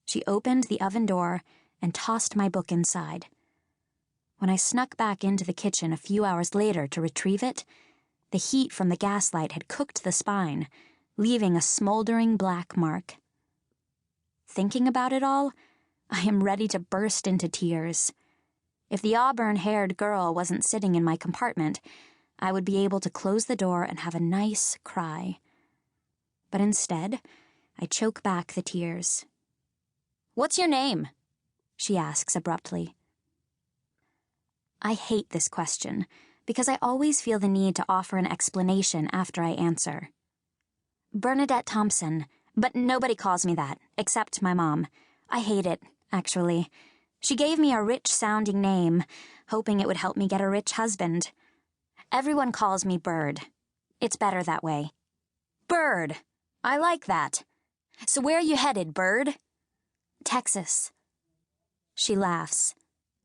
She opened the oven door and tossed my book inside. When I snuck back into the kitchen a few hours later to retrieve it, the heat from the gaslight had cooked the spine, leaving a smoldering black mark. Thinking about it all, I am ready to burst into tears. If the auburn-haired girl wasn't sitting in my compartment, I would be able to close the door and have a nice cry. But instead, I choke back the tears. "What's your name?" she asks abruptly. I hate this question because I always feel the need to offer an explanation after I answer. "Bernadette Thompson, but nobody calls me that, except my mom. I hate it, actually. She gave me a rich-sounding name, hoping it would help me get a rich husband. Everyone calls me Bird. It's better that way." "Bird! I like that. So where are you headed, Bird?" "Texas." She laughs.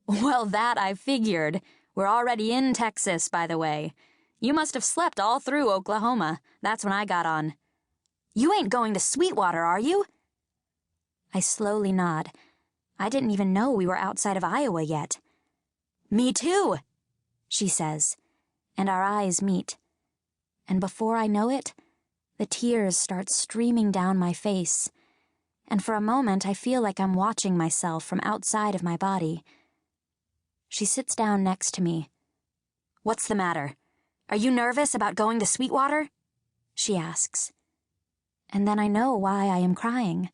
"Well, that I figured. We're already in Texas, by the way. You must have slept all through Oklahoma. That's when I got on. You ain't going to Sweetwater, are you?" I slowly nod. I didn't even know we were outside of Iowa yet. "Me too," she says, and our eyes meet. And before I know it, the tears start streaming down my face, and for a moment I feel like I'm watching myself from outside of my body. She sits down next to me. "What's the matter? Are you nervous about going to Sweetwater?" she asks. And then I know why I am crying.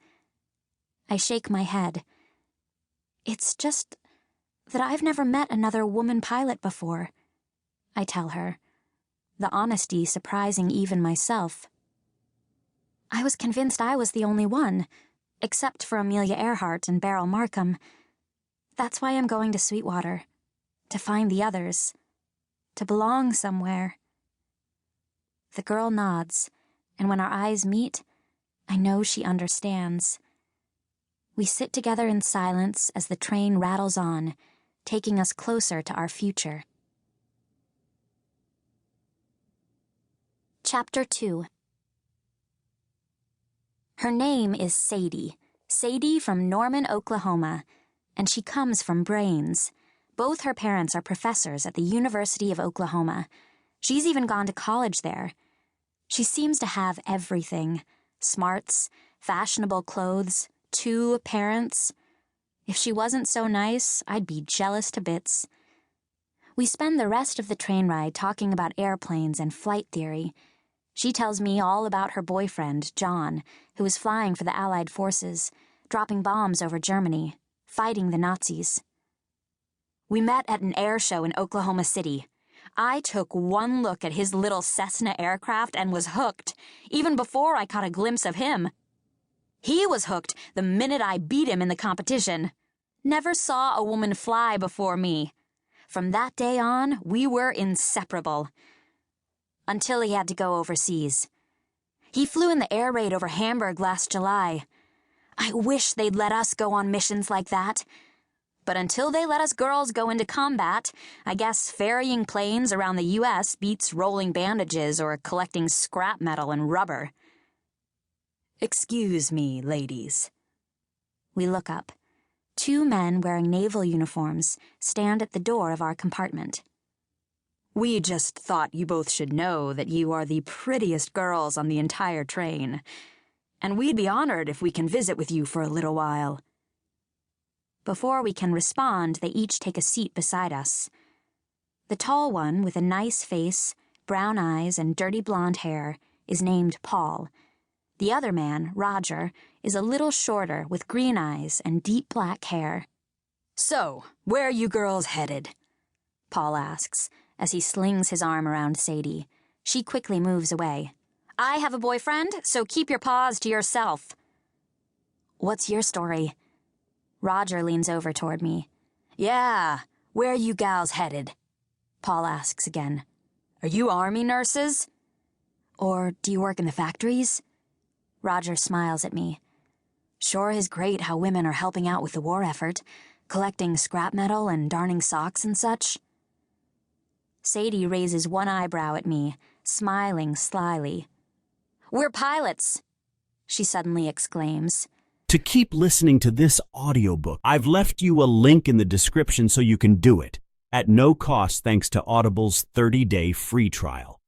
I shake my head. "It's just that I've never met another woman pilot before," I tell her, the honesty surprising even myself. I was convinced I was the only one, except for Amelia Earhart and Beryl Markham. That's why I'm going to Sweetwater, to find the others, to belong somewhere. The girl nods, and when our eyes meet, I know she understands. We sit together in silence as the train rattles on, taking us closer to our future. Chapter 2. Her name is Sadie from Norman, Oklahoma, and she comes from brains. Both her parents are professors at the University of Oklahoma. She's even gone to college there. She seems to have everything: smarts, fashionable clothes, 2 parents. If she wasn't so nice, I'd be jealous to bits. We spend the rest of the train ride talking about airplanes and flight theory. She tells me all about her boyfriend, John, who was flying for the Allied forces, dropping bombs over Germany, fighting the Nazis. "We met at an air show in Oklahoma City. I took one look at his little Cessna aircraft and was hooked, even before I caught a glimpse of him. He was hooked the minute I beat him in the competition. Never saw a woman fly before me. From that day on, we were inseparable. Until he had to go overseas. He flew in the air raid over Hamburg last July. I wish they'd let us go on missions like that. But until they let us girls go into combat, I guess ferrying planes around the U.S. beats rolling bandages or collecting scrap metal and rubber." "Excuse me, ladies." We look up. 2 men wearing naval uniforms stand at the door of our compartment. "We just thought you both should know that you are the prettiest girls on the entire train, and we'd be honored if we can visit with you for a little while." Before we can respond, they each take a seat beside us. The tall one, with a nice face, brown eyes, and dirty blonde hair, is named Paul. The other man, Roger, is a little shorter with green eyes and deep black hair. "So, where are you girls headed?" Paul asks, as he slings his arm around Sadie. She quickly moves away. "I have a boyfriend, so keep your paws to yourself." "What's your story?" Roger leans over toward me. "Yeah, where are you gals headed?" Paul asks again. "Are you army nurses?" "Or do you work in the factories?" Roger smiles at me. "Sure is great how women are helping out with the war effort, collecting scrap metal and darning socks and such." Sadie raises one eyebrow at me, smiling slyly. "We're pilots," she suddenly exclaims. To keep listening to this audiobook, I've left you a link in the description so you can do it, at no cost thanks to Audible's 30-day free trial.